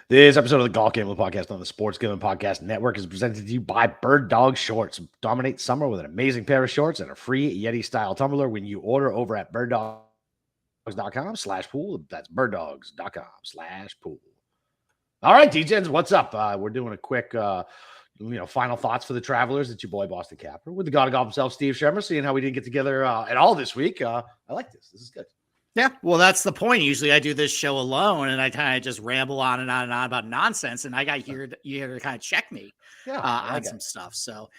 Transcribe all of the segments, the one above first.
This episode of the Golf Gambling Podcast on the Sports Gambling Podcast Network is presented to you by Bird Dog Shorts. Dominate summer with an amazing pair of shorts and a free Yeti-style tumbler when you order over at birddogs.com/pool. That's birddogs.com/pool. All right, DJs, what's up? We're doing a quick, final thoughts for the travelers. It's your boy, Boston Capper, with the god of golf himself, Steve Shermer, seeing how we didn't get together at all this week. I like this. This is good. Yeah, well, that's the point. Usually I do this show alone and I kind of just ramble on and on and on about nonsense. And I got here to kind of check me on some stuff. So,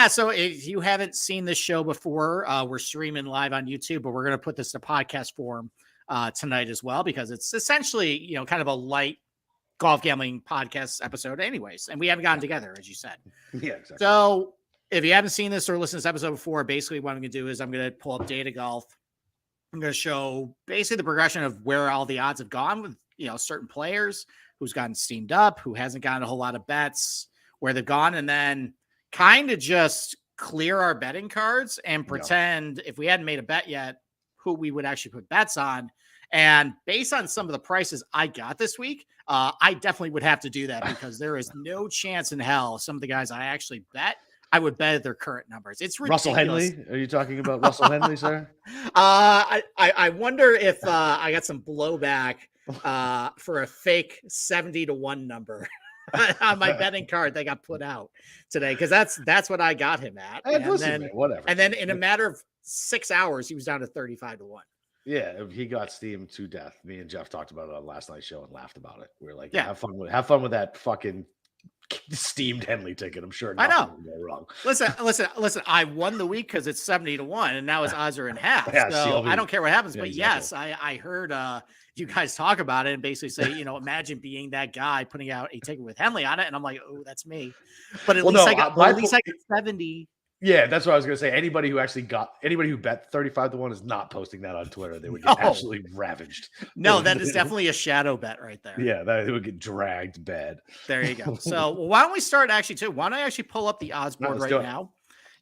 so if you haven't seen this show before, we're streaming live on YouTube, but we're going to put this to podcast form tonight as well, because it's essentially, kind of a light golf gambling podcast episode anyways. And we haven't gotten together, as you said. Yeah, exactly. So if you haven't seen this or listened to this episode before, basically what I'm going to do is I'm going to pull up Data Golf. I'm going to show basically the progression of where all the odds have gone with, certain players, who's gotten steamed up, who hasn't gotten a whole lot of bets, where they've gone, and then kind of just clear our betting cards and pretend if we hadn't made a bet yet, who we would actually put bets on. And based on some of the prices I got this week, I definitely would have to do that, because there is no chance in hell some of the guys I actually bet, I would bet at their current numbers. It's ridiculous. Russell Henley? Are you talking about Russell Henley, sir? I wonder if I got some blowback for a fake 70-1 number on my betting card that got put out today, because that's what I got him at. Whatever. And then in a matter of 6 hours, he was down to 35-1. Yeah, he got steamed to death. Me and Jeff talked about it on last night's show and laughed about it. We were like, have fun with that fucking steamed Henley ticket. I'm sure nothing will go wrong. Listen. I won the week because it's 70-1, and now his odds are in half. Yeah, so I don't care what happens. Yeah, but exactly. yes, I heard you guys talk about it and basically say, imagine being that guy putting out a ticket with Henley on it, and I'm like, oh, that's me. But at least I got 70. Yeah, that's what I was going to say. Anybody who bet 35-1 is not posting that on Twitter. They would get absolutely ravaged. No, that is definitely a shadow bet right there. Yeah, that would get dragged bad. There you go. So why don't we start why don't I actually pull up the odds board right now?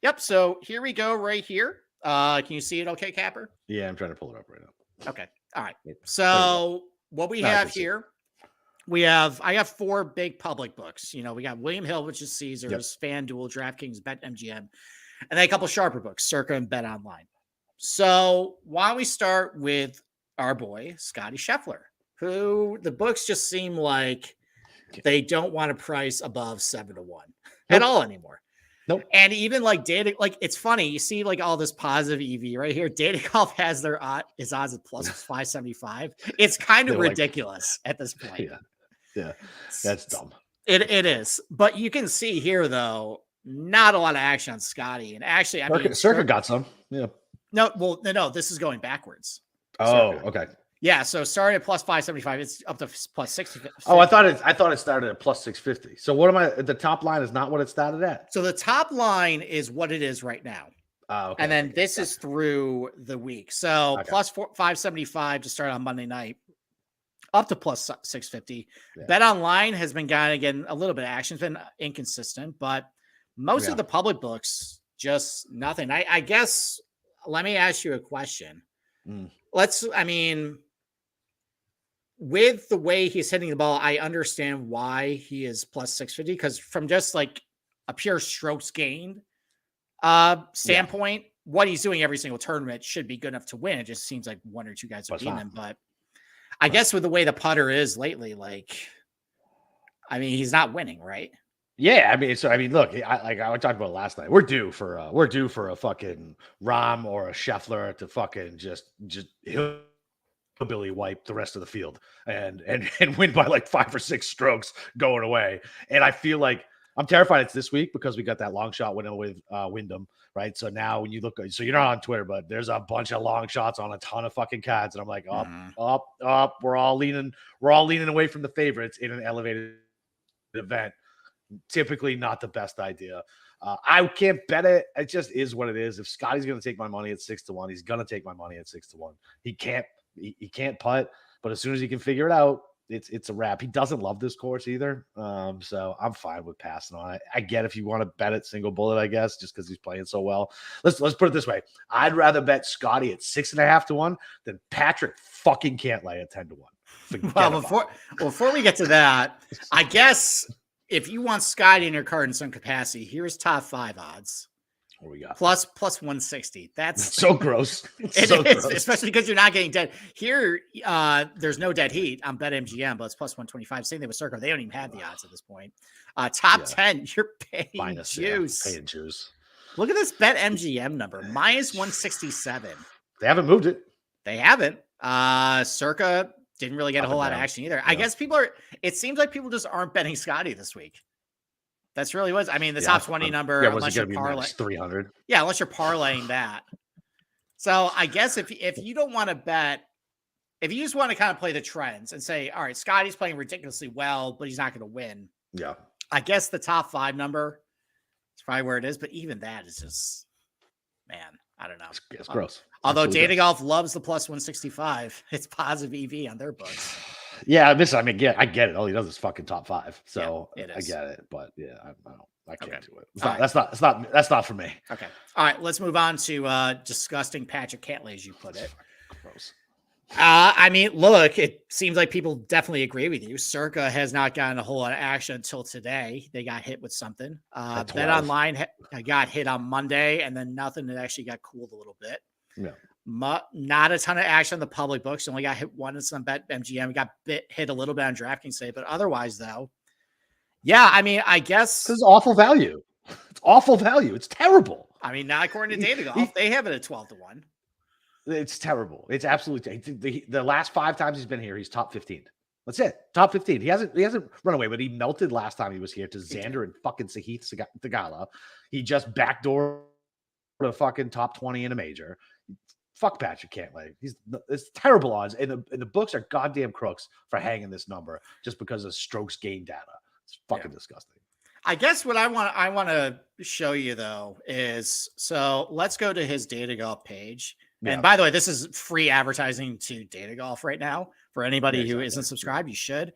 Yep. So here we go right here. Can you see it okay, Capper? Yeah, I'm trying to pull it up right now. Okay. All right. So what we have here, I got 4 big public books. We got William Hill, which is Caesars, FanDuel, DraftKings, BetMGM, and then a couple sharper books, Circa and Bet Online. So why don't we start with our boy, Scotty Scheffler, who the books just seem like they don't want to price above 7-1 at all anymore. Nope. And even data, it's funny. You see all this positive EV right here. Data Golf has his odds at plus 575. It's kind of ridiculous at this point. Yeah, that's dumb. It is. But you can see here, though, not a lot of action on Scotty. And actually, Circa got some. Yeah. No, this is going backwards. Oh, Circa. okay. Yeah, so starting at plus 575, it's up to plus 650. Oh, I thought it started at plus 650. So the top line is not what it started at? So the top line is what it is right now. Okay. And then this is through the week. So plus 575 to start on Monday night, up to plus 650. Yeah. Bet Online has been getting a little bit of action. It's been inconsistent, but most of the public books, just nothing. I guess, let me ask you a question. With the way he's hitting the ball, I understand why he is plus 650, because from just a pure strokes gained standpoint, what he's doing every single tournament should be good enough to win. It just seems like one or two guys are beating him. But I guess with the way the putter is lately, he's not winning, right? Yeah, look, I talked about it last night. We're due for a fucking Rahm or a Scheffler to fucking just hillbilly wipe the rest of the field and win by 5 or 6 strokes going away. And I feel like I'm terrified it's this week, because we got that long shot winner with Wyndham, right? So now when you look, so you're not on Twitter, but there's a bunch of long shots on a ton of fucking cards, and I'm like, up. We're all leaning away from the favorites in an elevated event. Typically not the best idea. I can't bet it. It just is what it is. If Scotty's going to take my money at 6-1, he's going to take my money at 6-1. He can't putt, but as soon as he can figure it out, it's a wrap. He doesn't love this course either. So I'm fine with passing on it. I get if you want to bet it single bullet, I guess, just because he's playing so well. Let's put it this way. I'd rather bet Scotty at 6.5-1 than Patrick fucking Cantlay at 10-1. Forget Well, about before we get to that, I guess if you want Scotty in your card in some capacity, here's top 5 odds. what we got. Plus 160. That's So gross. It's it so is, gross. especially because you're not getting dead. Here, there's no dead heat on BetMGM, but it's plus 125. Same thing with Circa. They don't even have the odds at this point. Top 10, you're paying Minus juice. paying juice. Look at this BetMGM number, minus 167. They haven't moved it. They haven't. Circa didn't really get a whole lot of action either. I guess it seems like people just aren't betting Scotty this week. That's really what. I mean, the top 20 number, unless you're parlaying 300. Yeah, unless you're parlaying that. So I guess if you don't want to bet, if you just want to kind of play the trends and say, all right, Scotty's playing ridiculously well, but he's not going to win. Yeah. I guess the top 5 number is probably where it is, but even that is just, man, I don't know. It's gross. Although Absolutely Data gross. Golf loves the plus 165, it's positive EV on their books. Yeah, I mean, I get it. All he does is fucking top 5. So Yeah, it I is. get it. But yeah, I can't Okay. do it. It's All not, right. that's not for me. Okay. All right. Let's move on to disgusting Patrick Cantlay, as you put it. Gross. I mean, look, it seems like people definitely agree with you. Circa has not gotten a whole lot of action until today. They got hit with something. At 12. Bet Online got hit on Monday, and then nothing. It actually got cooled a little bit. Yeah. Not a ton of action on the public books. Only got hit once on BetMGM. Got hit a little bit on DraftKings today, but otherwise, though, yeah. I mean, I guess This is awful value. It's awful value. It's terrible. I mean, not according to Data Golf, they have it at 12-1. It's terrible. It's absolutely the last 5 times he's been here, he's top 15. That's it. Top 15. He hasn't run away, but he melted last time he was here to Xander and fucking Sahith Theegala. He just backdoored a fucking top 20 in a major. Fuck Patrick Cantlay. It's terrible odds. And the books are goddamn crooks for hanging this number just because of strokes gain data. It's fucking disgusting. I guess what I want to show you though is, so let's go to his Data Golf page. Yeah. And by the way, this is free advertising to Data Golf right now for anybody who exactly. isn't subscribed. You should.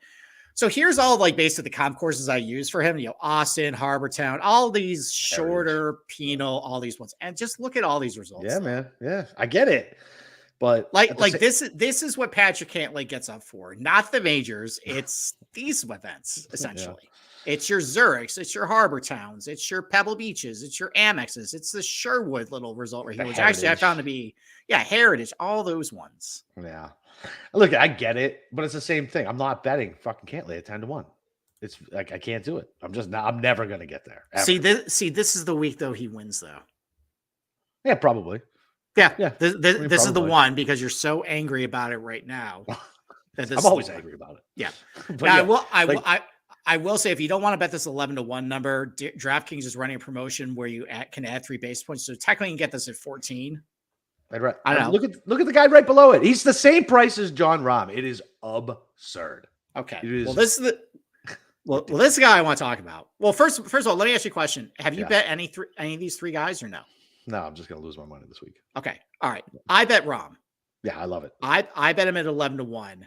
So here's all like basically the comp courses I use for him. You know, Austin, Harbortown, all these shorter penal, all these ones, and just look at all these results. Yeah, man. Yeah, I get it. But this is what Patrick Cantlay gets up for, not the majors. It's these events essentially. It's your Zurichs, it's your Harbor Towns, it's your Pebble Beaches, it's your Amexes, it's the Sherwood little result right here, which actually I found to be Heritage, all those ones. Yeah. Look, I get it, but it's the same thing. I'm not betting fucking Cantlay at 10-1. It's like I can't do it. I'm never gonna get there. Ever. This is the week though he wins though. Yeah, probably. Yeah. This is the one because you're so angry about it right now. I'm always angry about it. Yeah. But now, I will say, if you don't want to bet this 11-1 number, DraftKings is running a promotion where you can add 3 basis points. So technically you can get this at 14. I don't know. Look at the guy right below it. He's the same price as John Rahm. It is absurd. Okay. Well, this is this guy I want to talk about. Well, first of all, let me ask you a question. Have you bet any of these 3 guys or no? No, I'm just gonna lose my money this week. Okay. All right. I bet Rahm. Yeah, I love it. I bet him at 11-1.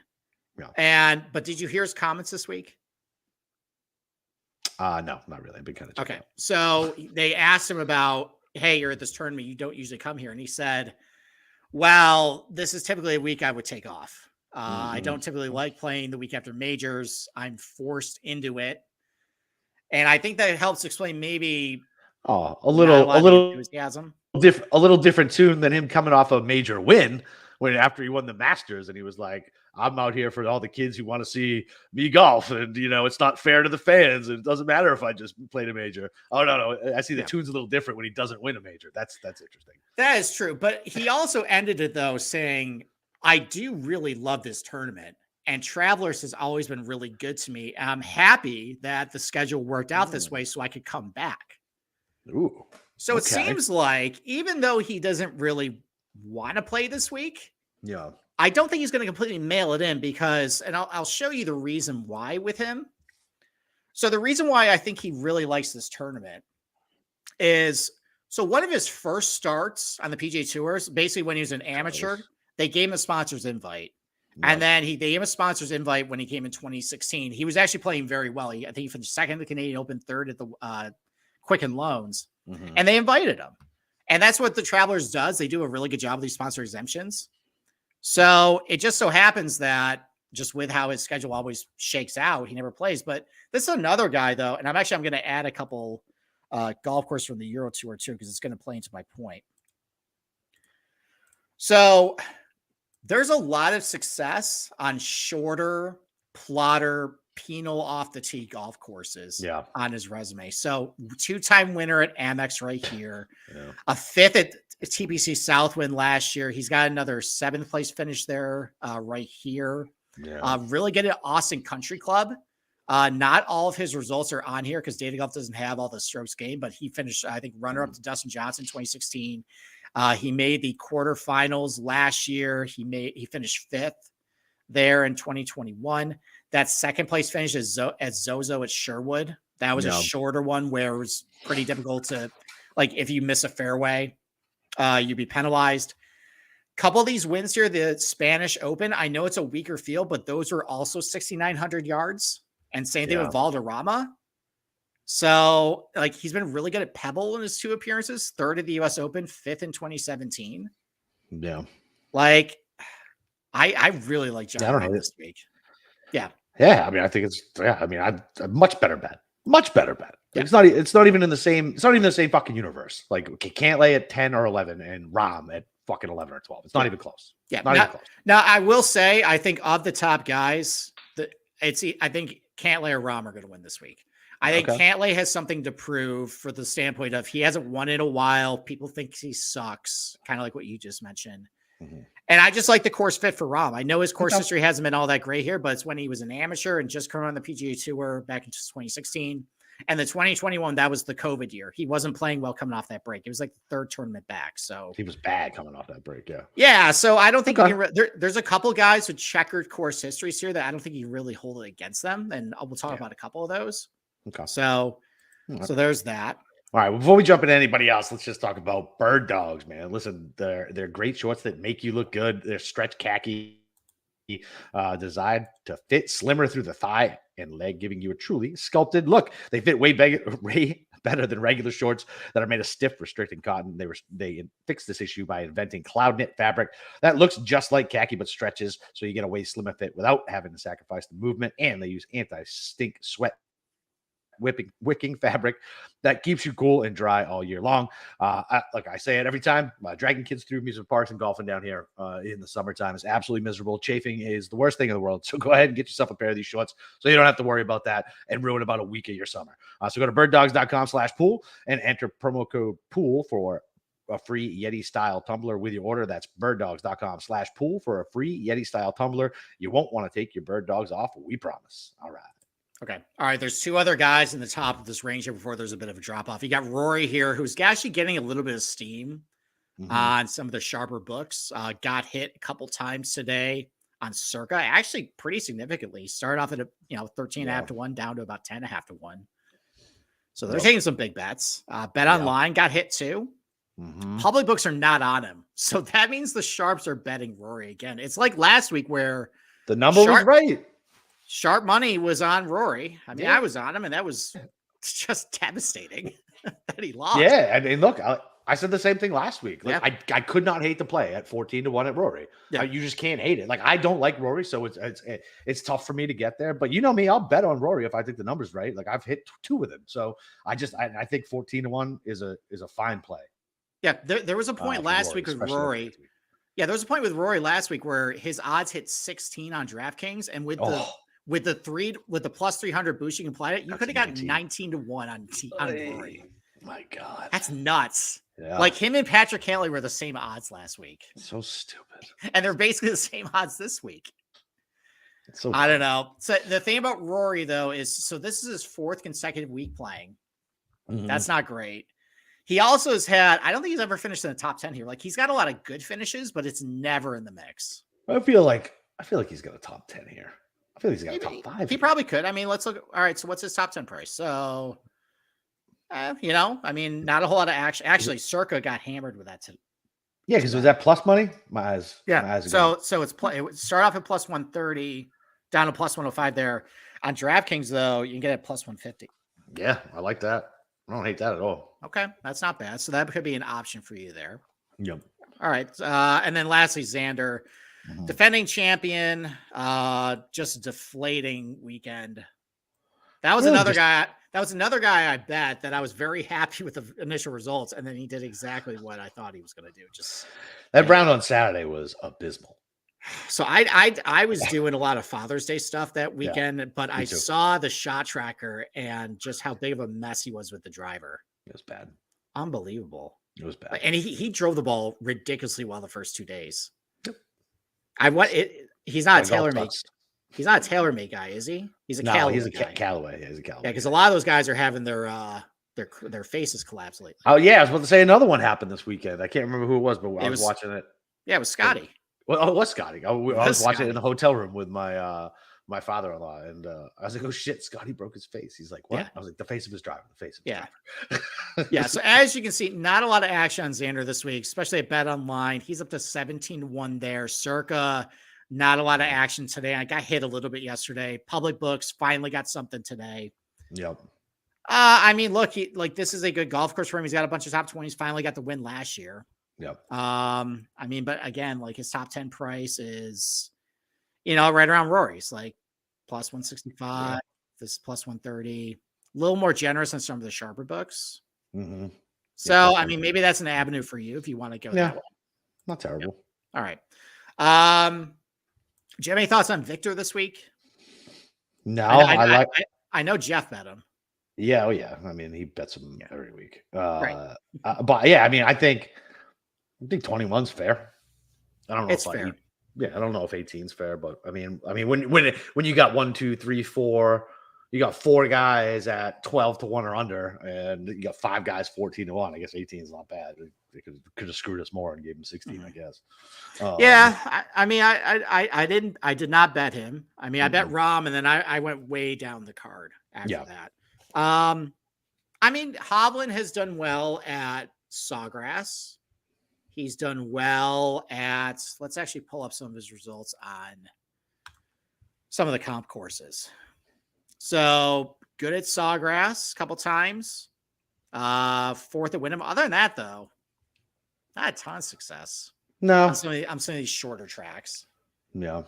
Yeah. But did you hear his comments this week? No, not really. I've been kind of okay. So they asked him about, hey, you're at this tournament. You don't usually come here. And he said, well, this is typically a week I would take off. I don't typically like playing the week after majors. I'm forced into it. And I think that helps explain maybe a little enthusiasm. A little different tune than him coming off a major win after he won the Masters and he was like, I'm out here for all the kids who want to see me golf, and it's not fair to the fans, and it doesn't matter if I just played a major. Oh no, I see the tune's a little different when he doesn't win a major. That's interesting. That is true, but he also ended it though saying, I do really love this tournament, and Travelers has always been really good to me. And I'm happy that the schedule worked out this way so I could come back. Ooh. So it seems like even though he doesn't really want to play this week, I don't think he's going to completely mail it in because, and I'll show you the reason why with him. So the reason why I think he really likes this tournament is, so one of his first starts on the PGA Tours, basically when he was an amateur, they gave him a sponsor's invite. And then they gave him a sponsor's invite when he came in 2016. He was actually playing very well. I think he finished 2nd at the Canadian Open, 3rd at the Quicken Loans. And they invited him. And that's what the Travelers does. They do a really good job of these sponsor exemptions. So it just so happens that just with how his schedule always shakes out, he never plays. But this is another guy though, and I'm going to add a couple golf course from the Euro Tour too, because it's going to play into my point. So there's a lot of success on shorter, plotter, penal off the tee golf courses on his resume. So 2-time winner at Amex right here, a 5th at TPC Southwind last year. He's got another 7th place finish there right here. Really good at Austin Country Club. Not all of his results are on here because Data Golf doesn't have all the strokes gained, but he finished, I think, runner up to Dustin Johnson 2016. He made the quarterfinals last year. He finished 5th there in 2021. That 2nd place finish is at Zozo at Sherwood. That was a shorter one where it was pretty difficult to, like, if you miss a fairway, you'd be penalized. Couple of these wins here, the Spanish Open, I know it's a weaker field, but those were also 6,900 yards. And same thing with Valderrama. So, like, he's been really good at Pebble in his 2 appearances, 3rd at the US Open, 5th in 2017. Yeah. Like, I really like John Ram this week. Yeah. Yeah. I mean, I think it's, a much better bet. Much better bet. Yeah. It's not even the same fucking universe. Like, Cantlay at 10 or 11 and Ram at fucking 11 or 12. It's not even close. Yeah. Not even close. Now, I will say, I think of the top guys, I think Cantlay or Ram are going to win this week. I think Cantlay has something to prove for the standpoint of he hasn't won in a while. People think he sucks, kind of like what you just mentioned. Mm-hmm. And I just like the course fit for Ram. I know his course history hasn't been all that great here, but it's when he was an amateur and just coming on the PGA Tour back in 2016. And the 2021, that was the COVID year. He wasn't playing well coming off that break. It was like the 3rd tournament back. So he was bad coming off that break. Yeah. Yeah. So I don't think there's a couple guys with checkered course histories here that I don't think you really hold it against them. And we'll talk about a couple of those. Okay. So there's that. All right. Before we jump into anybody else, let's just talk about Bird Dogs, man. Listen, they're great shorts that make you look good. They're stretch khaki, designed to fit slimmer through the thigh and leg, giving you a truly sculpted look. They fit way better than regular shorts that are made of stiff, restricting cotton. They fixed this issue by inventing cloud knit fabric that looks just like khaki but stretches, so you get a way slimmer fit without having to sacrifice the movement. And they use anti-stink sweat wicking fabric that keeps you cool and dry all year long. Like I say it every time, dragging kids through amusement parks and golfing down here in the summertime is absolutely miserable. Chafing is the worst thing in the world. So go ahead and get yourself a pair of these shorts so you don't have to worry about that and ruin about a week of your summer. So go to birddogs.com/pool and enter promo code POOL for a free Yeti style tumbler with your order. That's birddogs.com/pool for a free Yeti style tumbler. You won't want to take your Bird Dogs off. We promise. All right. Okay. All right. There's 2 other guys in the top of this range here before there's a bit of a drop off. You got Rory here, who's actually getting a little bit of steam on some of the sharper books. Got hit a couple times today on Circa, actually pretty significantly. Started off at 13.5 to 1 down to about 10.5 to 1. So they're taking some big bets. Bet Online got hit too. Public books are not on him. So that means the sharps are betting Rory again. It's like last week where the number was right. Sharp money was on Rory. I mean, I was on him, and that was just devastating that he lost. Yeah, I mean, look, I said the same thing last week. Like, I could not hate the play at 14 to 1 at Rory. Yeah. You just can't hate it. Like, I don't like Rory, so it's tough for me to get there. But you know me, I'll bet on Rory if I think the number's right. Like, I've hit 2 with him, so I think 14 to 1 is a fine play. Yeah, there was a point last week with Rory. Yeah, there was a point with Rory last week where his odds hit 16 on DraftKings, and with the plus 300 boost you can apply it, you could have got 19 to 1 on Rory. My God, that's nuts. Yeah. Like him and Patrick Cantlay were the same odds last week. So stupid. And they're basically the same odds this week. I don't know. So the thing about Rory though is, this is his 4th consecutive week playing. That's not great. He also has had, I don't think he's ever finished in the top 10 here. Like he's got a lot of good finishes, but it's never in the mix. I feel like he's got a top 10 here. I feel like he's got a top 5. He probably could. I mean, let's look. All right. So what's his top 10 price? So, I mean, not a whole lot of action. Actually, Circa got hammered with that too. Yeah. Cause was that plus money? My eyes. So it would start off at plus 130 down to plus 105 there. On DraftKings though, you can get it plus 150. Yeah. I like that. I don't hate that at all. Okay. That's not bad. So that could be an option for you there. Yep. All right. And then lastly, Xander. Mhm. defending champion, just deflating weekend. That was Really another just guy. That was another guy I bet that I was very happy with the initial results, and then he did exactly what I thought he was going to do. Just that round on Saturday was abysmal. so I was doing a lot of Father's Day stuff that Yeah, weekend, but I too. saw the shot tracker and just how big of a mess he was with the driver. It was bad. Unbelievable. It was bad. And he drove the ball ridiculously well the first 2 days. Yep. He's not a Golf TaylorMade. sucks. He's not a TaylorMade guy, is he? He's a No, Callaway he's a guy. Callaway. Yeah, he's a Yeah, Callaway. because a lot of those guys are having their faces collapse lately. Oh yeah, I was about to say another one happened this weekend. I can't remember who it was, but I was watching it. Yeah, it was Scotty. Well, it was Scotty. I was watching Scotty. it in the hotel room with my my father-in-law, and I was like, "Oh shit, Scotty broke his face." He's like, "What?" Yeah. I was like, "The face of his driver. The face of his driver." Yeah. So as you can see, not a lot of action on Xander this week, especially at Bet Online. He's up to 17-1 there. Circa, not a lot of action today. I got hit a little bit yesterday. Public Books finally got something today. Yep. I mean, look, this is a good golf course for him. He's got a bunch of top 20s. Finally got the win last year. Yep. I mean, but again, like his top 10 price is, right around Rory's, like plus 165. Yeah. This is plus 130. A little more generous than some of the sharper books. Mm-hmm. So, yeah, I mean, maybe that's an avenue for you if you want to go that way. Not terrible. Yeah. All right. Do you have any thoughts on Victor this week? No, I know Jeff bet him. Yeah, oh yeah. I mean, he bets him every week. Right. But yeah, I mean, I think 21's fair. I don't know. It's fair. I don't know if 18's fair, but I mean, when you got 1, 2, 3, 4, you got 4 guys at 12 to 1 or under, and you got 5 guys 14 to 1. I guess 18 is not bad. They could have screwed us more and gave him 16, I guess. Yeah, I mean, I did not bet him. I mean, I bet Rahm, and then I went way down the card after that. I mean, Hovland has done well at Sawgrass. He's done well at, let's actually pull up some of his results on some of the comp courses. So good at Sawgrass a couple times. 4th at Wyndham. Other than that, though, not a ton of success. No. On some of these shorter tracks. Yeah.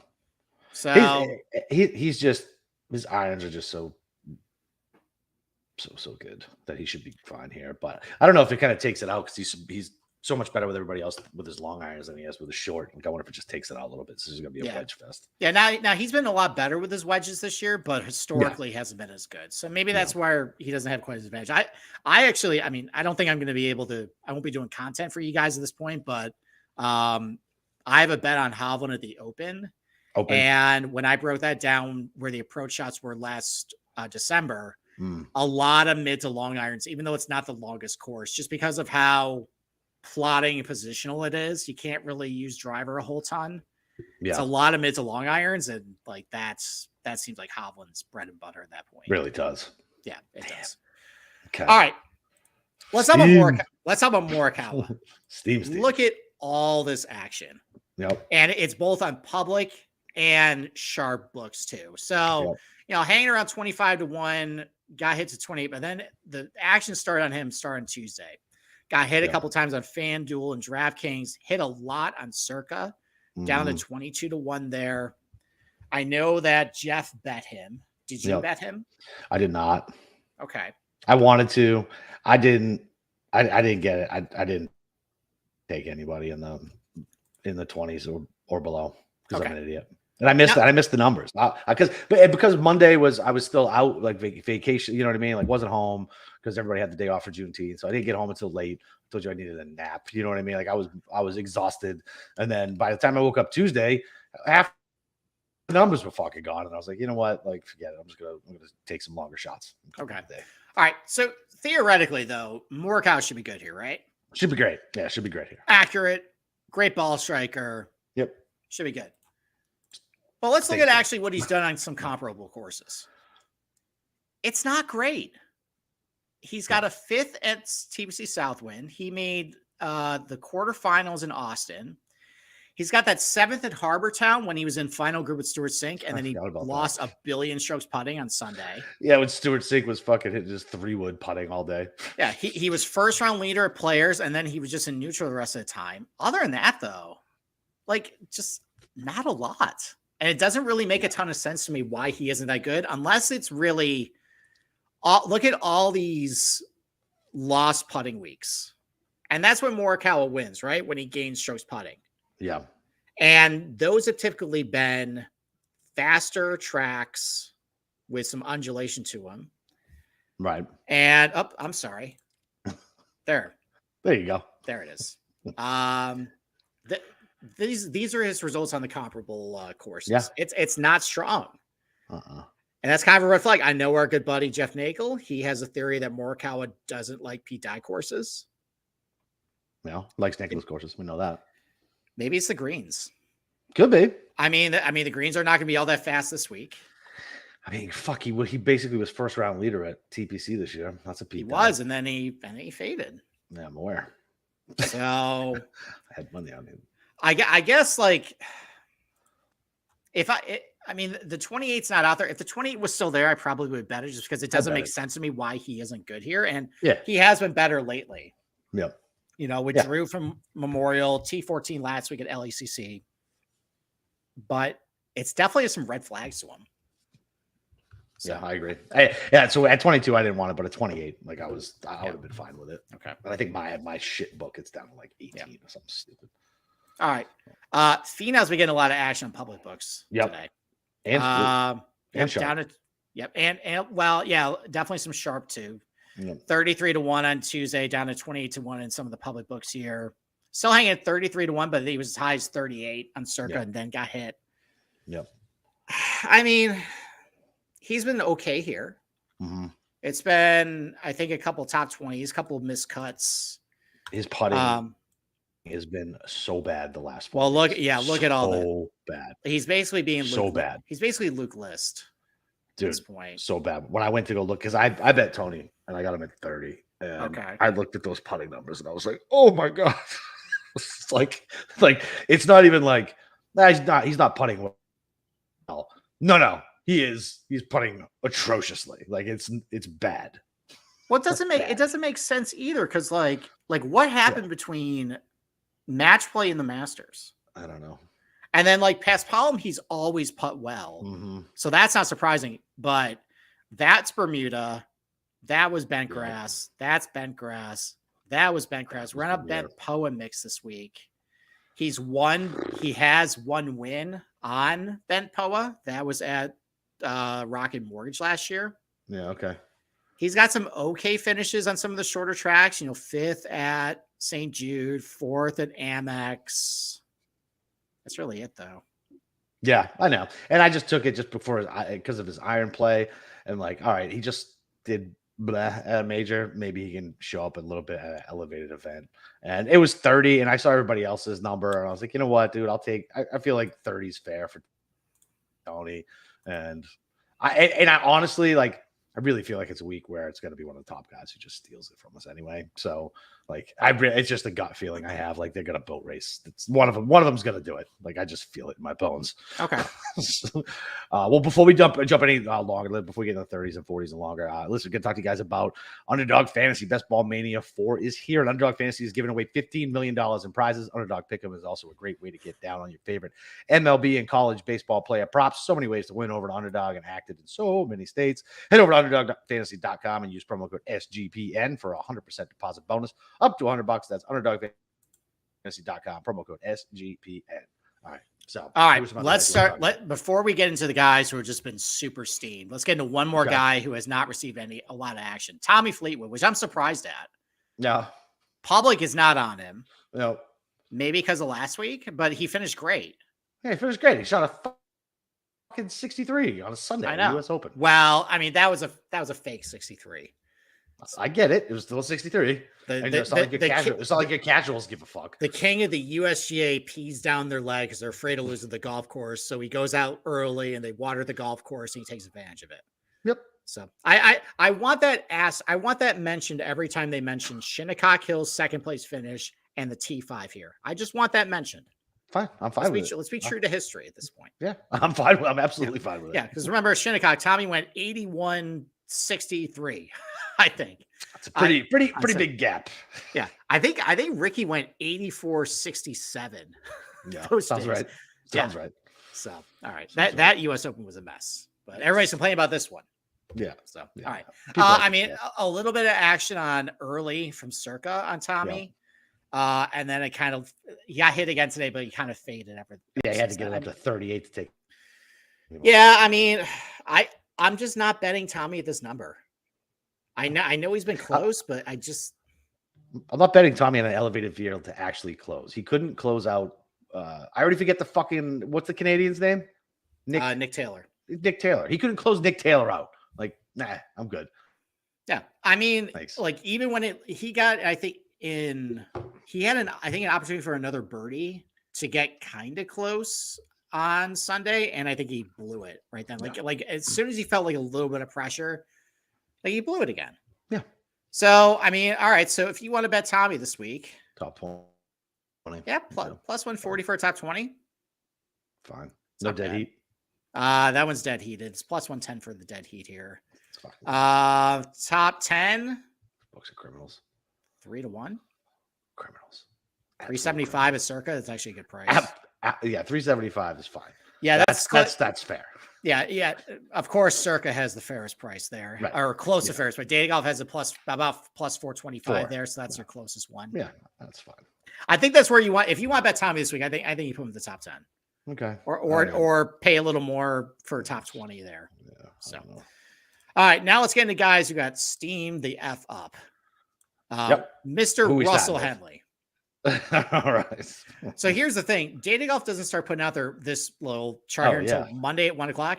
So he's just, his irons are just so good that he should be fine here. But I don't know if it kind of takes it out because he's so much better with everybody else with his long irons than he is with his short. I wonder if it just takes it out a little bit. So it's going to be a wedge fest. Yeah. Now he's been a lot better with his wedges this year, but historically hasn't been as good. So maybe that's why he doesn't have quite as advantage. I actually, I mean, I don't think I'm going to be able to, I won't be doing content for you guys at this point, but I have a bet on Hovland at the Open. And when I broke that down where the approach shots were last December, a lot of mid to long irons, even though it's not the longest course, just because of how plotting and positional it is. You can't really use driver a whole ton. Yeah. It's a lot of mid to long irons, and like that seems like Hovland's bread and butter at that point. Really does. Yeah, it does. Okay. All right. Let's talk about Morikawa. Steve. Look at all this action. Yep. And it's both on public and sharp books too. So, hanging around 25 to 1, got hit to 28, but then the action started on Tuesday. Got hit a couple times on FanDuel and DraftKings, hit a lot on Circa, down to 22 to 1 there. I know that Jeff bet him. Did you bet him? I did not. Okay. I wanted to. I didn't get it. I didn't take anybody in the 20s or below because I'm an idiot. And I missed the numbers because Monday I was still out like vacation. You know what I mean? Like wasn't home because everybody had the day off for Juneteenth. So I didn't get home until late. I told you I needed a nap. You know what I mean? Like I was exhausted. And then by the time I woke up Tuesday, half the numbers were fucking gone. And I was like, you know what? Like forget it. I'm gonna take some longer shots. Okay. All right. So theoretically though, Morikawa should be good here, right? Should be great. Yeah, should be great here. Accurate, great ball striker. Yep. Should be good. Well, let's look at actually what he's done on some comparable courses. It's not great. He's got a 5th at TPC Southwind. He made the quarterfinals in Austin. He's got that 7th at Harbour Town when he was in final group with Stuart Sink, and then he lost a billion strokes putting on Sunday. Yeah, when Stuart Sink was fucking hitting just 3-wood putting all day. Yeah, he was first round leader at Players, and then he was just in neutral the rest of the time. Other than that, though, like just not a lot. And it doesn't really make a ton of sense to me why he isn't that good, unless it's really look at all these lost putting weeks. And that's when Morikawa wins, right? When he gains strokes putting. Yeah. And those have typically been faster tracks with some undulation to them. Right. And I'm sorry. There you go. There it is. These are his results on the comparable courses. Yeah. It's not strong. And that's kind of a red flag. I know our good buddy Jeff Nagel, he has a theory that Morikawa doesn't like P-dye courses. Well, likes Nicklaus courses. We know that. Maybe it's the greens. Could be. I mean, the greens are not going to be all that fast this week. I mean, fuck, he basically was first round leader at TPC this year. That's a P. He was, and then he faded. Yeah, I'm aware. So I had money on him. I guess like if I mean the 28's not out there. If the 28 was still there, I probably would bet it just because it doesn't make sense to me why he isn't good here. And he has been better lately. Yep. You know, withdrew from Memorial, T14 last week at LACC. But it's definitely some red flags to him. So. Yeah, I agree. So at 22, I didn't want it, but at 28, like I would have been fine with it. Okay. But I think my shit book, it's down to like 18 or something stupid. All right. Finau's been getting a lot of action on public books today. And sharp. Down to, and well, yeah, definitely some sharp too. 33-1 on Tuesday, down to 28-1 in some of the public books here. Still hanging at 33-1, but he was as high as 38 on Circa and then got hit. Yep. I mean, he's been okay here. Mm-hmm. It's been, I think, a couple top 20s, a couple of missed cuts. His putting has been so bad the last 4 Well, years. look at all that. So bad. He's basically being bad. He's basically Luke List. Dude, at this point. So bad. When I went to go look, because I bet Tony and I got him at 30. And I looked at those putting numbers and I was like, oh my God. It's like it's not even like he's not putting well. No. He's putting atrociously. Like it's bad. Well, it doesn't make sense either, because like what happened between match play and the Masters? I don't know. And then like Paspalum, he's always putt well. Mm-hmm. So that's not surprising. But that's Bermuda. That was bent grass. That's bent grass. That was bent grass. We're on a bent POA mix this week. He has one win on bent POA. That was at Rocket Mortgage last year. Yeah, okay. He's got some okay finishes on some of the shorter tracks, 5th at St. Jude, 4th at Amex. That's really it, though. Yeah, I know. And I just took it just before because of his iron play. And like, all right, he just did at a major. Maybe he can show up a little bit at an elevated event. And it was 30, and I saw everybody else's number. And I was like, you know what, dude, I feel like 30 is fair for Tony. And I honestly, like, I really feel like it's a week where it's going to be one of the top guys who just steals it from us anyway. So, like, it's just a gut feeling I have. Like, they're going to boat race. It's one of them's going to do it. Like, I just feel it in my bones. Okay. Well, before we jump any longer, before we get in the 30s and 40s and longer, listen, we're going to talk to you guys about Underdog Fantasy. Best Ball Mania 4 is here, and Underdog Fantasy is giving away $15 million in prizes. Underdog Pick'em is also a great way to get down on your favorite MLB and college baseball player props. So many ways to win over to Underdog and active in so many states. Head over to underdogfantasy.com and use promo code SGPN for a 100% deposit bonus up to $100. That's underdogfantasy.com, promo code SGPN. All right. Let's start. Before we get into the guys who have just been super steamed, let's get into one more guy who has not received a lot of action. Tommy Fleetwood, which I'm surprised at. No. Public is not on him. No. Maybe because of last week, but he finished great. Yeah, he finished great. He shot a fucking 63 on a Sunday at the US Open. Well, I mean, that was a fake 63. I get it. It was still 63. It's not like your casuals give a fuck. The king of the USGA pees down their leg because they're afraid of losing the golf course. So he goes out early and they water the golf course and he takes advantage of it. Yep. So I want that I want that mentioned every time they mention Shinnecock Hills second place finish and the T5 here. I just want that mentioned. Fine. I'm fine with it. Let's be true to history at this point. Yeah. I'm fine. I'm absolutely fine with it. Yeah. Because remember, Shinnecock, Tommy went 81-63. I think it's a pretty big gap. Yeah, I think Ricky went 84-67. Yeah, those sounds days. right. Sounds right. So, all right. That US Open was a mess, but everybody's complaining about this one. Yeah. So, Yeah. all right. People I mean, a little bit of action on early from Circa on Tommy. And then he got hit again today, but he kind of faded after. Yeah, he had to get it up to 38 to take. Yeah, I mean, I'm just not betting Tommy at this number. I know he's been close, but I'm not betting Tommy on an elevated field to actually close. He couldn't close out. I already forget the fucking what's the Canadian's name? Nick Taylor. Nick Taylor. He couldn't close Nick Taylor out. Like, nah, I'm good. Yeah, I mean, Thanks. like even when he got, I think he had an opportunity for another birdie to get kind of close on Sunday, and I think he blew it right then. Like as soon as he felt like a little bit of pressure, like he blew it again. Yeah. So I mean, all right. So if you want to bet Tommy this week, top 20. Yeah, plus 140 for a top 20. Fine. No dead heat. That one's dead heat. It's plus 110 for the dead heat here. Top 10. Books of criminals. 3-1. Criminals. 375 is Circa. That's actually a good price. Yeah, 375 is fine. Yeah, that's fair. Yeah. Of course, Circa has the fairest price there, right. or close to fairest. But Data Golf has about plus 425 there, so that's your closest one. Yeah, that's fine. I think that's where you want. If you want to bet Tommy this week, I think you put him in the top 10. Okay. Or pay a little more for top 20 there. Yeah. So, all right, now let's get into guys who got steamed the F up. Mr. Russell Henley. All right. So here's the thing: Data Golf doesn't start putting out this little chart here until Monday at 1:00.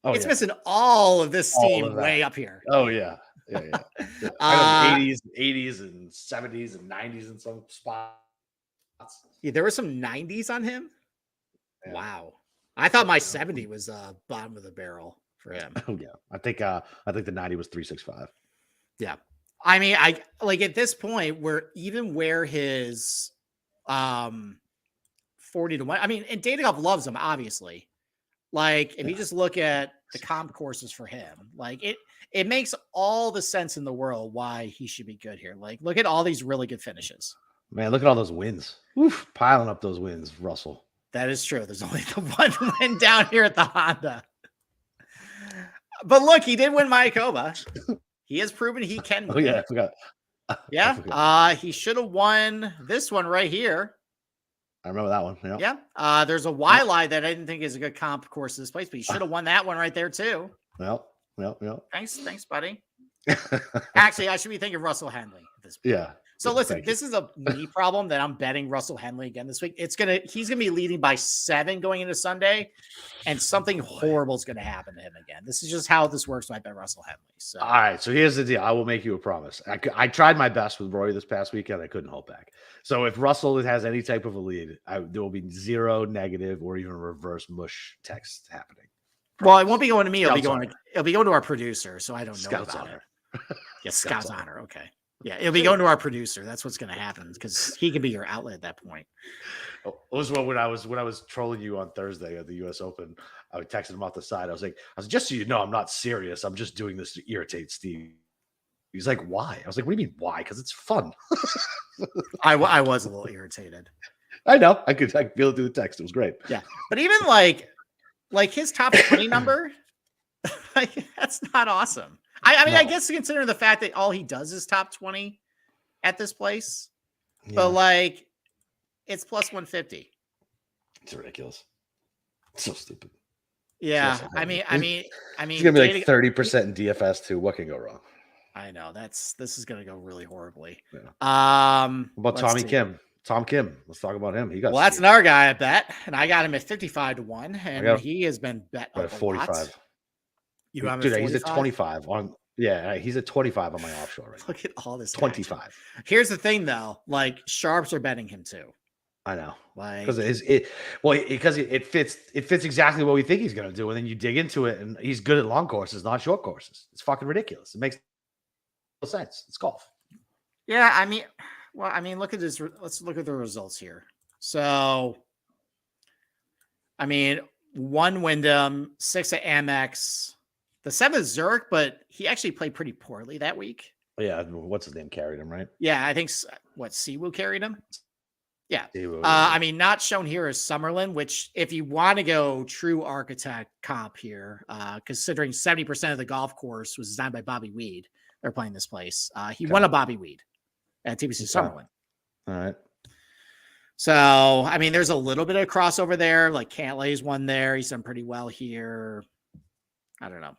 It's missing all of this steam way up here. Oh yeah. I know 80s and 70s and 90s in some spots. Yeah, there were some 90s on him. Yeah. Wow. I thought my 70 was bottom of the barrel for him. Oh yeah. I think the 90 was 365. Yeah. I mean, I like at this point where his 40-1, I mean, and Data Golf loves him, obviously. Like, if you just look at the comp courses for him, like it makes all the sense in the world why he should be good here. Like, look at all these really good finishes. Man, look at all those wins. Oof, piling up those wins, Russell. That is true. There's only the one win down here at the Honda. But look, he did win Mayakoba. He has proven he can win. Oh, yeah, I forgot. Yeah. He should have won this one right here. I remember that one. Yeah. There's a Waialae that I didn't think is a good comp course in this place, but he should have won that one right there too. Well. Thanks, buddy. Actually, I should be thinking Russell Henley at this point. Yeah. So listen, this is a me problem that I'm betting Russell Henley again this week. He's gonna be leading by 7 going into Sunday, and something horrible is gonna happen to him again. This is just how this works when I bet Russell Henley. So all right, so here's the deal. I will make you a promise. I tried my best with Rory this past weekend. I couldn't hold back. So if Russell has any type of a lead, there will be 0 negative or even reverse mush text happening. Well, it won't be going to me. It'll be going to our producer. So I don't know Scouts about honor. it. Yeah, Scouts honor. Okay. Yeah, it'll be going to our producer. That's what's going to happen because he can be your outlet at that point. It was when I was trolling you on Thursday at the U.S. Open. I texted him off the side. I was just so you know, I'm not serious. I'm just doing this to irritate Steve. He's like, why? I was like, what do you mean why? Because it's fun. I was a little irritated. I know. I could feel it through the text. It was great. Yeah, but even like his top 20 number, like that's not awesome. I mean, no. I guess considering the fact that all he does is top 20 at this place, but like it's plus 150. It's ridiculous. It's so stupid. Yeah, I mean, it's gonna be like 30% in DFS too. What can go wrong? I know this is gonna go really horribly. Yeah. What about Tommy Kim? Tom Kim. Let's talk about him. That's another guy I bet, and I got him at 55-1, and he has been bet at 45. Lot. You have him he's at 25 on. Yeah, he's at 25 on my offshore right Look at all this 25. Action. Here's the thing though, like sharps are betting him too. I know. Like because it fits exactly what we think he's gonna do. And then you dig into it and he's good at long courses, not short courses. It's fucking ridiculous. It makes no sense. It's golf. Yeah, I mean, look at this. Let's look at the results here. So I mean, 1 Wyndham, 6 at Amex. The 7th Zurich, but he actually played pretty poorly that week. Yeah, what's his name carried him, right? Yeah, I think Siwoo carried him. Yeah. Siwoo, I mean, not shown here is Summerlin, which if you want to go true architect comp here, considering 70% of the golf course was designed by Bobby Weed, they're playing this place. He won a Bobby Weed at TPC Summerlin. All right. So, I mean, there's a little bit of crossover there. Like Cantlay's won there. He's done pretty well here. I don't know.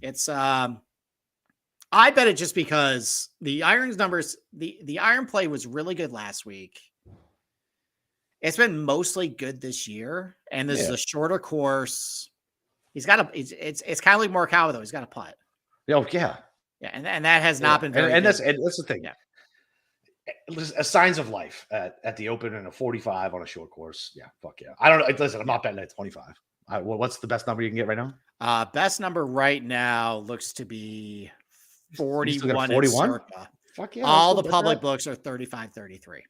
It's I bet it just because the irons numbers, the iron play was really good last week. It's been mostly good this year, and this is a shorter course. He's got a it's kind of like Morikawa though. He's got a putt. Oh yeah, yeah, and that has not been very. And good. that's the thing. Yeah. Signs of life at the Open and a 45 on a short course. Yeah, fuck yeah. I don't know. Listen, I'm not betting at 25. What's the best number you can get right now? Best number right now looks to be 41. 41. Fuck yeah. All the public books are 35, 33.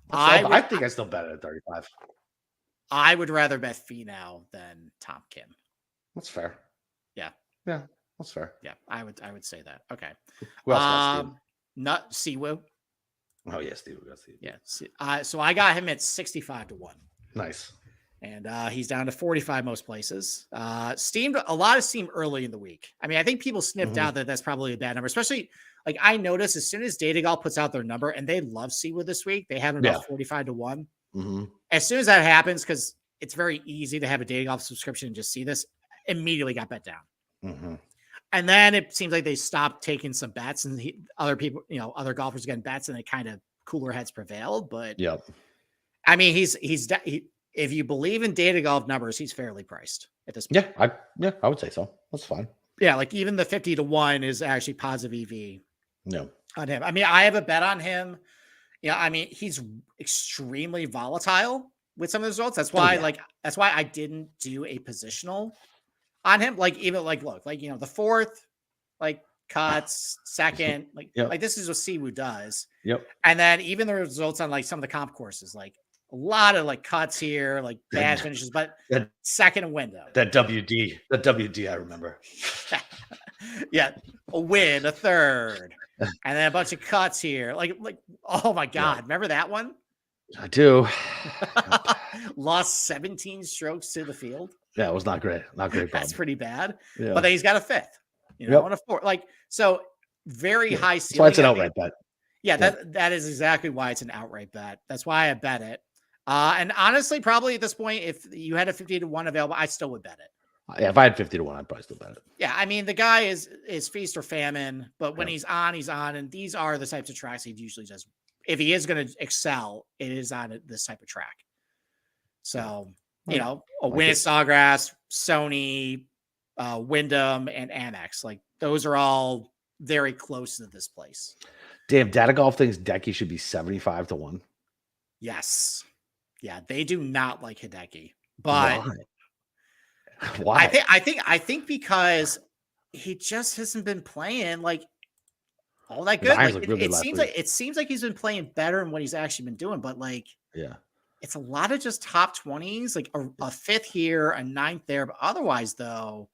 I think I still bet it at 35. I would rather bet Finau than Tom Kim. That's fair. Yeah. Yeah, that's fair. Yeah, I would say that. Okay. Who else got Steve? Not Siwoo. Oh yeah, Steve. We got Steve. Yeah. So I got him at 65 to 1. Nice. And he's down to 45 most places. Steamed a lot of steam early in the week. I mean, I think people sniffed out that that's probably a bad number, especially like I noticed as soon as Data Golf puts out their number, and they love Siwoo this week, they have him about 45 to 1. As soon as that happens, because it's very easy to have a Data Golf subscription and just see this, immediately got bet down. And then it seems like they stopped taking some bets, and other people, other golfers getting bets, and it kind of cooler heads prevailed. But I mean, if you believe in Data Golf numbers, he's fairly priced at this point. I would say so. That's fine. Yeah, like even the 50 to 1 is actually positive EV. No. On him. I mean, I have a bet on him. Yeah, I mean, he's extremely volatile with some of the results. That's why, that's why I didn't do a positional on him. Like, even look, the fourth, cuts, second, like this is what Siwoo does. Yep. And then even the results on some of the comp courses, a lot of cuts here, bad finishes, but second window. That WD, I remember. Yeah, a win, a third, and then a bunch of cuts here. Oh my God, remember that one? I do. Lost 17 strokes to the field. Yeah, it was not great. Not great. That's pretty bad. Yeah. But then he's got a fifth, and a fourth. So very high ceiling. That's why it's an outright bet. Yeah, that is exactly why it's an outright bet. That's why I bet it. And honestly, probably at this point, if you had a 50 to 1 available, I still would bet it. Yeah, if I had 50 to 1, I'd probably still bet it. Yeah, I mean, the guy is feast or famine, but when he's on, and these are the types of tracks he usually does. If he is going to excel, it is on this type of track. So, a win at Sawgrass, Sony, Wyndham, and Amex, those are all very close to this place. Damn, Data Golf thinks Decky should be 75 to 1. Yes. Yeah, they do not like Hideki, but why? I think because he just hasn't been playing all that good. It seems like he's been playing better than what he's actually been doing, but it's a lot of just top 20s, a fifth here, a ninth there, but otherwise though,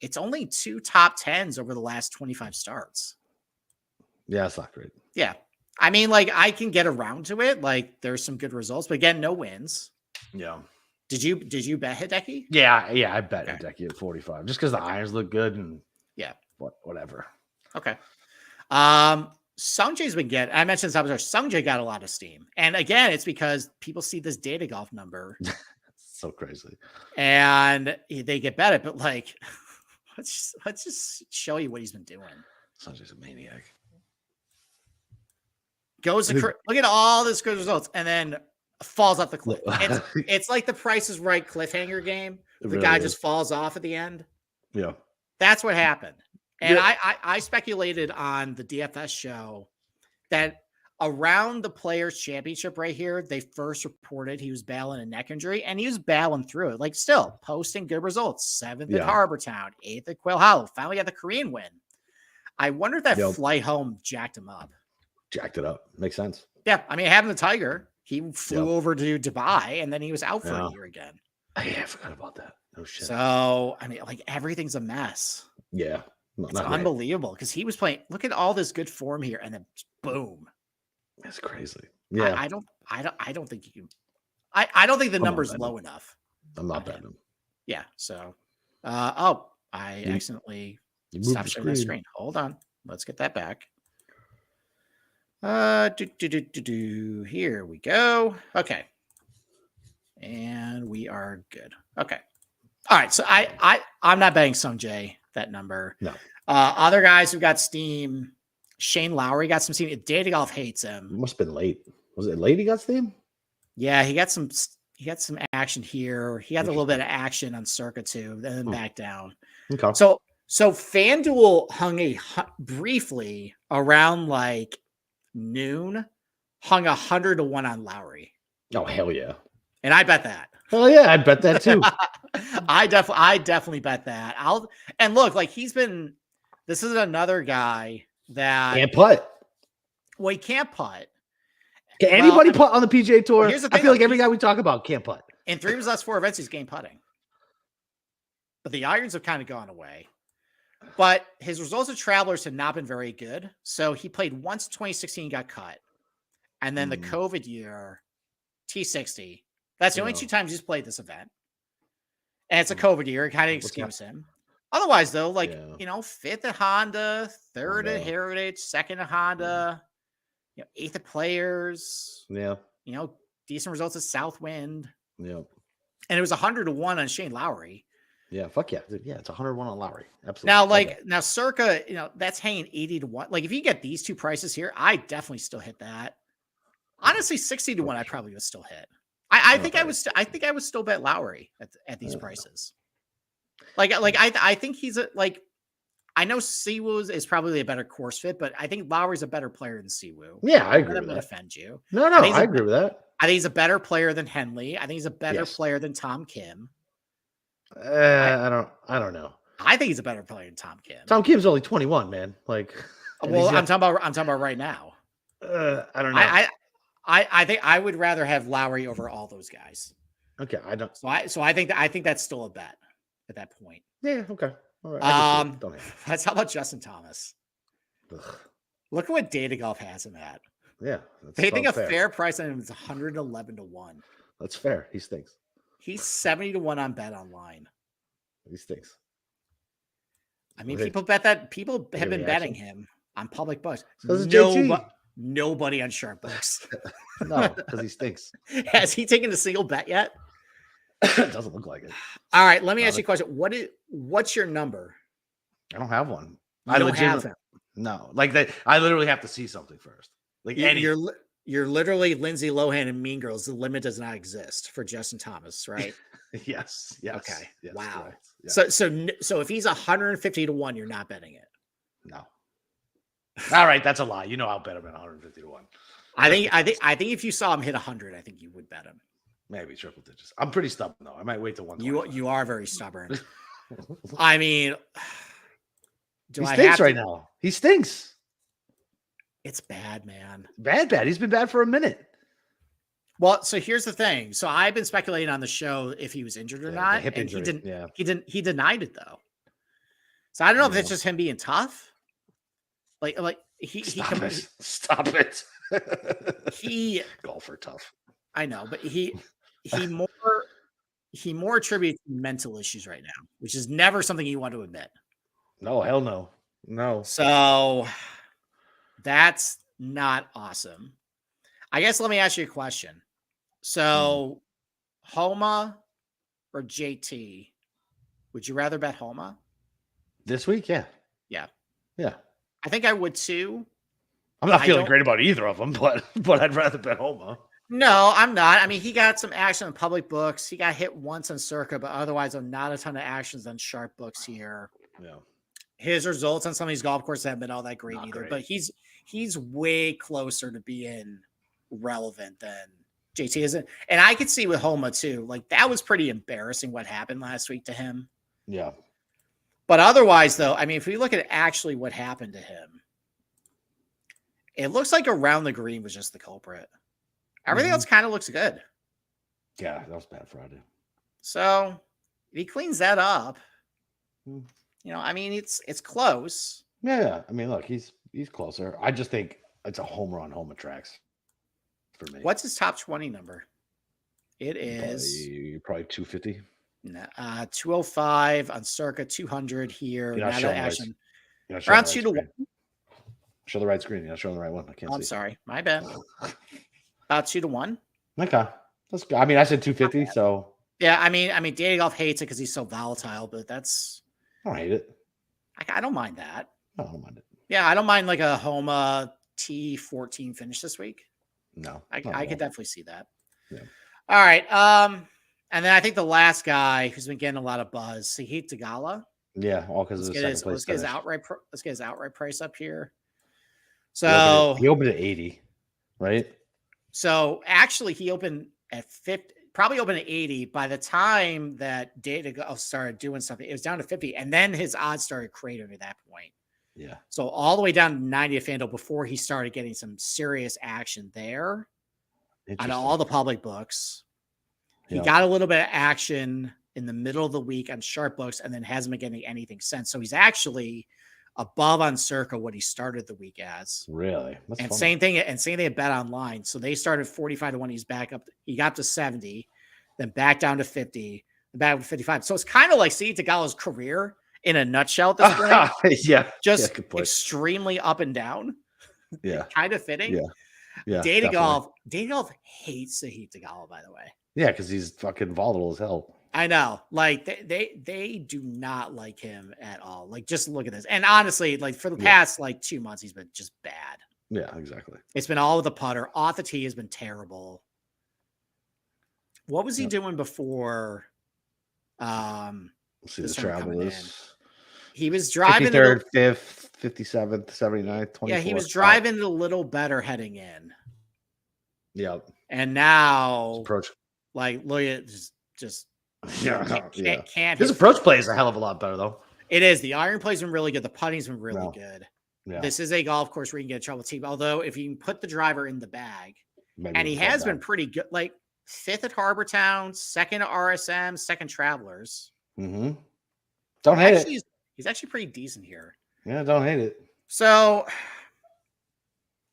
it's only 2 top 10s over the last 25 starts. Yeah, it's not great. Yeah. I mean, I can get around to it. There's some good results, but again, no wins. Yeah. Did you bet Hideki? Yeah, I bet Hideki at 45 just because the irons look good and whatever. Okay. Sungjae's been getting. I mentioned this. Sungjae got a lot of steam, and again, it's because people see this Data Golf number. So crazy, and they get bet it. But let's just show you what he's been doing. Sungjae's a maniac. Look at all this good results, and then falls off the cliff. It's like the Price is Right cliffhanger game. The guy just falls off at the end. Yeah, that's what happened. And I speculated on the DFS show that around the Players Championship right here, they first reported he was battling a neck injury, and he was battling through it. Still posting good results. 7th at Harbor Town, 8th at Quail Hollow. Finally got the Korean win. I wonder if that flight home jacked him up. Jacked it up. Makes sense. Yeah. I mean, having the Tiger, he flew over to Dubai, and then he was out for a year again. I forgot about that. No shit. So, I mean, everything's a mess. Yeah. It's unbelievable because he was playing. Look at all this good form here, and then boom. That's crazy. Yeah, I don't think you can. I don't think the I'm not number's betting low him. enough. I'm not Okay. betting him. Yeah. So, oh, I You, accidentally you moved stopped the sharing my screen. screen. Hold on. Let's get that back. Here we go. Okay. And we are good. Okay. All right. So I'm not betting Sung Jae that number. No, Other guys who got steam, Shane Lowry got some steam. Data Golf hates it him. must have been late. Was it late? He got steam. Yeah, he got some action here. He got a little bit of action on Circa too, then back down. Okay. So FanDuel hung briefly around like noon, hung 100-1 on Lowry. Oh hell yeah! And I bet that. Hell yeah! I'd bet that too. I definitely bet that. And look, like this is another guy that Can't putt. Well, he can't putt. Can anybody putt on the PGA Tour? Here's the I thing, feel like every guy we talk about can't putt. In 3 of his last 4 events, he's game putting. But the irons have kind of gone away. But his results at Travelers have not been very good. So he played once in 2016, got cut. And then the COVID year, T60. That's the only 2 times he's played this event. And it's a COVID year. It kind of excuse him. Otherwise, though, like, 5th at Honda, 3rd at Heritage, 2nd at Honda, 8th at Players. Yeah. Decent results at Southwind. Yeah. And it was 100-1 on Shane Lowry. Yeah, fuck yeah. Yeah, it's 101 on Lowry. Absolutely. Now Circa, that's hanging 80-1. Like if you get these 2 prices here, I definitely still hit that. Honestly, 60-1, I probably would still hit. I think I would still bet Lowry at these prices. I think he's I know Siwoo is probably a better course fit, but I think Lowry's a better player than Siwoo. Yeah, I agree with that. Offend you. No, I agree with that. I think he's a better player than Henley. I think he's a better player than Tom Kim. I don't know. I think he's a better player than Tom Kim. Tom Kim's only 21, man. Like, well, I'm talking about right now. I don't know. I think I would rather have Lowry over all those guys. Okay, I don't. So I think that's still a bet at that point. Yeah. Okay. All right. Let's how about Justin Thomas? Ugh. Look at what Data Golf has him at. Yeah, they think a fair price on him is 111-1. That's fair. He stinks. He's 70-1 on Bet Online. He stinks. I mean, people bet that. People have been betting him on public books. Nobody on Sharp Books. No, because he stinks. Has he taken a single bet yet? It doesn't look like it. All right, let me ask you a question. What's your number? I don't have one. I don't have it. No, like that. I literally have to see something first. Like you're literally Lindsay Lohan and Mean Girls. The limit does not exist for Justin Thomas, right? Yes. Okay. Yes, wow. Right. Yeah. So if he's 150-1, you're not betting it. No. All right, that's a lie. I'll bet him at 150-1. I think if you saw him hit 100, I think you would bet him. Maybe triple digits. I'm pretty stubborn though. I might wait till 1. You are very stubborn. I mean, he stinks right now. He stinks. It's bad, man. Bad. He's been bad for a minute. Well, so here's the thing. So I've been speculating on the show if he was injured or not. Hip and injury. He denied it though. So I don't know if it's just him being tough. Stop it. He golfer tough. I know, but he more attributes mental issues right now, which is never something you want to admit. No, hell no. No. So that's not awesome. I guess let me ask you a question. So Homa or JT? Would you rather bet Homa? This week? Yeah. Yeah. Yeah. I think I would too. I'm not feeling great about either of them, but I'd rather bet Homa. No, I'm not. I mean, he got some action on public books. He got hit once on Circa, but otherwise, not a ton of actions on Sharp Books here. Yeah. His results on some of these golf courses haven't been all that great Not either, great. but he's way closer to being relevant than JT isn't. And I could see with Homa too, like that was pretty embarrassing what happened last week to him. Yeah. But otherwise, though, I mean, if we look at actually what happened to him, it looks like around the green was just the culprit. Everything else kind of looks good. Yeah, that was bad Friday. So if he cleans that up, I mean, it's close. Yeah. I mean, look, he's closer. I just think it's a home run, Homa tracks. for me. What's his top 20 number? It is probably 250. 205 on circa 200 here. You're not Now showing that the right- action You're not showing around the right 2 to 1. screen. Show the right screen. You're not showing the right one. I can't Oh, I'm see. sorry. My bad. About 2 to 1. Okay. That's good. I mean, I said 250, so Yeah, I mean, Data Golf hates it because he's so volatile, but that's I don't hate it. I don't mind that. I don't mind it. Yeah, I don't mind like a Homa T14 finish this week. No. I could definitely see that. Yeah. All right. And then I think the last guy who's been getting a lot of buzz, Sahith Theegala. Yeah, all because of the second place. Let's get his outright price up here. He So opened at 80, right? So actually, he opened at 50, probably opened at 80. By the time that Data Golf started doing something, it was down to 50, and then his odds started cratering at that point. Yeah. So all the way down to 90 at FanDuel before he started getting some serious action there on all the public books. He got a little bit of action in the middle of the week on sharp books and then hasn't been getting anything since. So he's actually above on circa what he started the week as. Really? That's and funny. Same thing at Bet Online. So they started 45 to 1. He's back up. He got to 70, then back down to 50, then back to 55. So it's kind of like Sahith Theegala's career in a nutshell at this point. Yeah. Just extremely up and down. Yeah. Kind of fitting. Yeah. Data Golf hates Sahith Theegala, by the way. Yeah, because he's fucking volatile as hell. I know. Like they do not like him at all. Like, just look at this. And honestly, like for the past like 2 months, he's been just bad. Yeah, exactly. It's been all with the putter. Off the tee has been terrible. What was he doing before? See the Travelers. He was driving 53rd, 5th, 57th, 79th, 24th. Yeah, he was driving a little better heading in. Yep. And now approach. Like, look at just can't. His approach play is a hell of a lot better, though. It is. The iron play's been really good. The putting's been really good. Yeah. This is a golf course where you can get in trouble with team. Although, if you can put the driver in the bag, and he has been pretty good. Like 5th at Harbor Town, 2nd at RSM, 2nd Travelers. Mm-hmm. Don't hate it. He's actually pretty decent here. Yeah, don't hate it. So,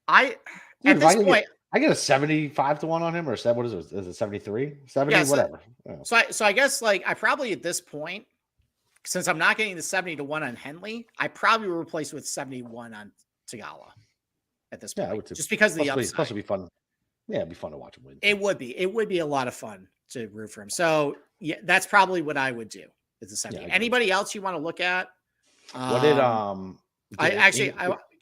at this point. I get a 75 to 1 on him, or what is it? Is it 73? 70, whatever. Yeah. So I guess like I probably at this point, since I'm not getting the 70 to 1 on Henley, I probably will replace with 71 on Theegala at this point. Yeah, I would too. Just because of the upside. Plus, it'd be fun. Yeah, it'd be fun to watch him win. It would be. It would be a lot of fun to root for him. So yeah, that's probably what I would do. Is the 70. Yeah, Anybody else you want to look at? What did can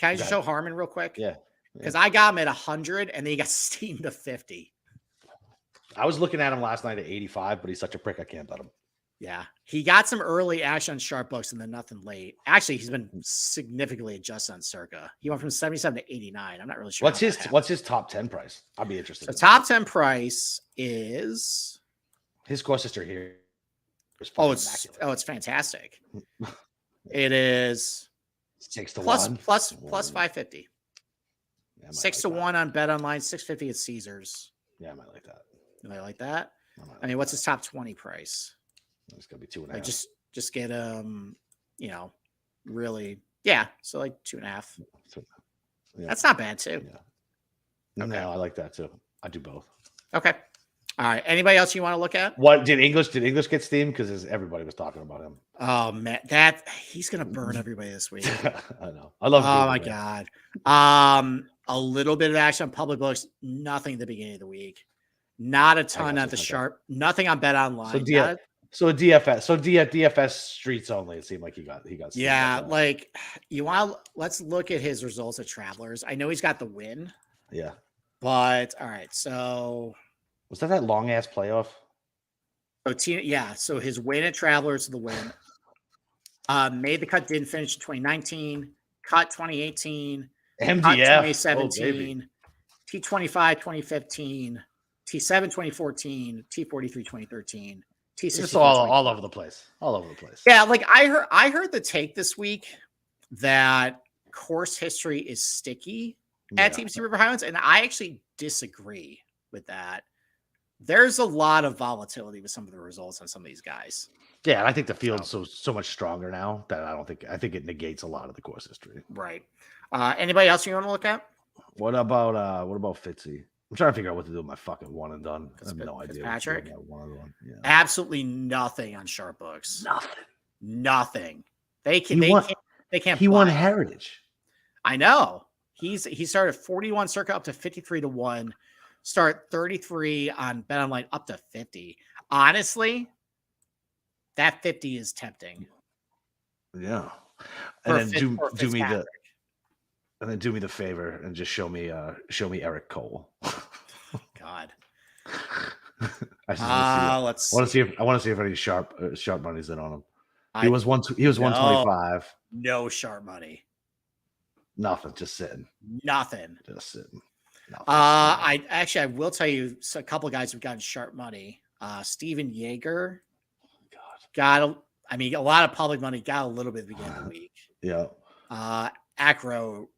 I just show Harman real quick? Yeah. Because I got him at 100 and then he got steamed to 50. I was looking at him last night at 85, but he's such a prick. I can't bet him. Yeah. He got some early action on sharp books and then nothing late. Actually, he's been significantly adjusted on circa. He went from 77 to 89. I'm not really sure. What's his top 10 price? I'd be interested. So top 10 price is his course history here. It's fantastic. It is 6 to plus 1 plus 550. Yeah, 6 to 1 on Bet Online, 650 at Caesars. Yeah, I might like that. You might like that. I mean, what's his top 20 price? It's gonna be 2.5. Like just get really, so like 2.5. Yeah. That's not bad too. Yeah. Okay. No, I like that too. I do both. Okay. All right. Anybody else you want to look at? What did English get steamed? Because everybody was talking about him. Oh man, he's gonna burn everybody this week. I know. I love. Oh my god. A little bit of action on public books. Nothing at the beginning of the week. Not a ton at the sharp. Nothing on Bet Online. So DFS streets only. It seemed like he got. Yeah, like let's look at his results at Travelers. I know he's got the win. Yeah. But all right, so was that long ass playoff? So his win at Travelers, the win. Made the cut, didn't finish in 2019. Cut 2018. MDF 2017. T25 2015. T7 2014. T43 2013. T6 just all over the place. All over the place. Yeah, like I heard the take this week that course history is sticky at TPC River Highlands, and I actually disagree with that. There's a lot of volatility with some of the results on some of these guys. Yeah, and I think the field's so much stronger now that I think it negates a lot of the course history. Right. Anybody else you want to look at? What about Fitzy? I'm trying to figure out what to do with my fucking one and done. I have Fitz- no idea. Fitzpatrick? What to do with my one and done. Yeah. Absolutely nothing on sharp books. Nothing. They can. He won- They can't. He won buy it. Heritage. I know. He started 41 circa up to 53 to 1. Start 33 on Bet Online up to 50. Honestly, that 50 is tempting. Yeah. For And then do me Fitzpatrick. do me the favor and just show me Eric Cole. God. I just want Let's to see. I want to see if any sharp money's in on him. I- He was 125. no sharp money. Nothing, just sitting. Nothing. Just sitting. Nothing. I will tell you a couple of guys who've gotten sharp money. Steven Yeager God. a lot of public money, got a little bit at the beginning of the week. Yeah. Acro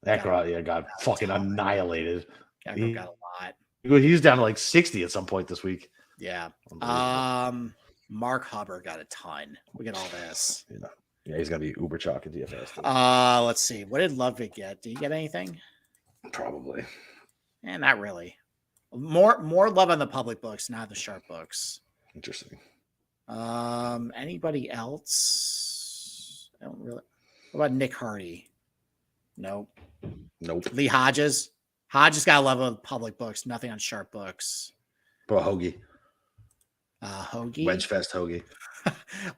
got fucking annihilated. got a lot. He's down to like 60 at some point this week. Yeah. Unbelievable. Mark Hubbard got a ton. Look at all this. Yeah, he's gonna be uber chalk in DFS. Let's see. What did Ludwig get? Did he get anything? Probably. Not really. More love on the public books, not the sharp books. Interesting. Anybody else? I don't really. What about Nick Hardy? Nope. Lee Hodges. Hodges got a love of public books, nothing on sharp books. Bro, Hoagie. Hoagie. Wedgefest Hoagie.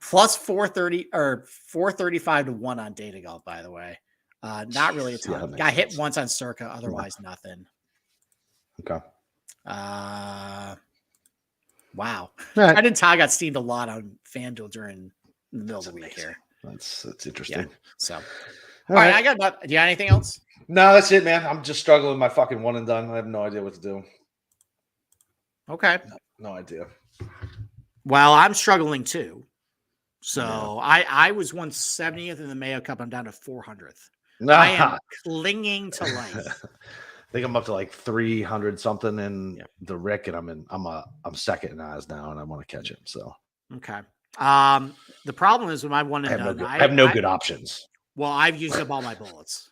Plus 430 or 435 to 1 on Data Golf, by the way. Not really a ton. Got hit once on Circa, otherwise nothing. Okay. Wow. Right. I didn't tell I got steamed a lot on FanDuel during the middle of the week here. That's interesting. Yeah. So all right, I got do you got anything else? No, that's it, man. I'm just struggling with my fucking one and done. I have no idea what to do. Okay. No idea. Well, I'm struggling too. So Yeah. I was 170th in the Mayo Cup. I'm down to 400th. Nah. I am clinging to life. I think I'm up to like 300 something in the Rick, and I'm second in eyes now, and I want to catch him. So Okay. The problem is with my one and done. I have no good options. Well, I've used up all my bullets.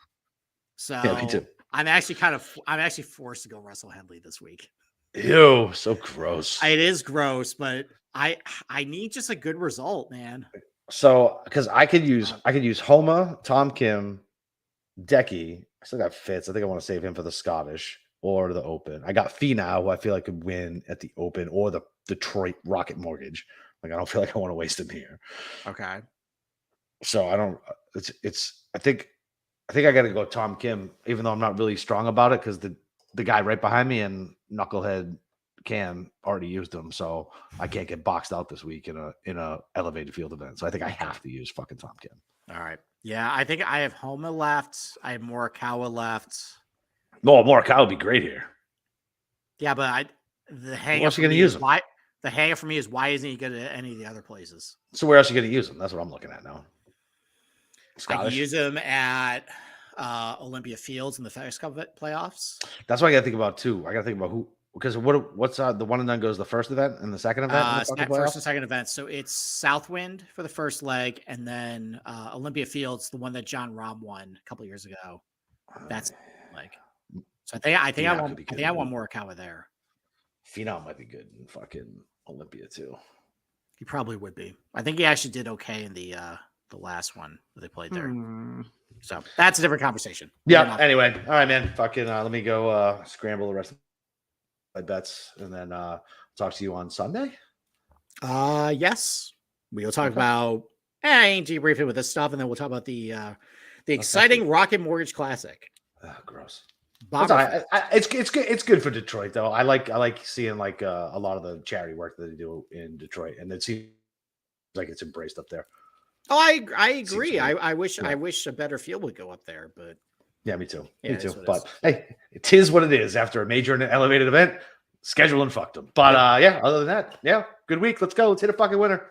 So Yeah, me too. I'm actually forced to go Russell Henley this week. Ew, so gross. It is gross, but I need just a good result, man. So because I could use Homa, Tom Kim, Decky. I still got Fitz. I think I want to save him for the Scottish or the Open. I got Finau, who I feel like could win at the Open or the Detroit Rocket Mortgage. Like I don't feel like I want to waste him here. Okay. So I don't. I think I got to go Tom Kim, even though I'm not really strong about it because the guy right behind me and Knucklehead Cam already used him, so I can't get boxed out this week in a elevated field event. So I think I have to use fucking Tom Kim. All right. Yeah, I think I have Homa left. I have Morikawa left. No, Morikawa would be great here. Yeah, but the hang else are you gonna use him? The hang up for me is why isn't he good at any of the other places? So where else are you going to use him? That's what I'm looking at now. I Scottish. can use him at Olympia Fields in the FedEx Cup playoffs. That's what I got to think about too. I got to think about who, because what's the one and done goes the first event and the second event. In the fucking First playoffs? and second event. So it's Southwind for the first leg, and then Olympia Fields, the one that John Rahm won a couple of years ago. That's like. So I think I want Morikawa there. Finau might be good in fucking Olympia too. He probably would be. I think he actually did okay in the last one that they played there. So that's a different conversation. Yeah. Anyway, all right, man. Fucking let me go scramble the rest of my bets, and then talk to you on Sunday. Yes, we'll talk about debriefing with this stuff, and then we'll talk about the exciting Rocket Mortgage Classic. Gross. It's It's good for Detroit though. I like seeing like a lot of the charity work that they do in Detroit, and it seems like it's embraced up there. Oh, I agree. I wish a better field would go up there, but yeah, me too. Yeah, Me too. it But hey, it is what it is. After a major and elevated event, scheduling fucked them. But yeah, other than that, yeah, good week. Let's go. Let's hit a fucking winner.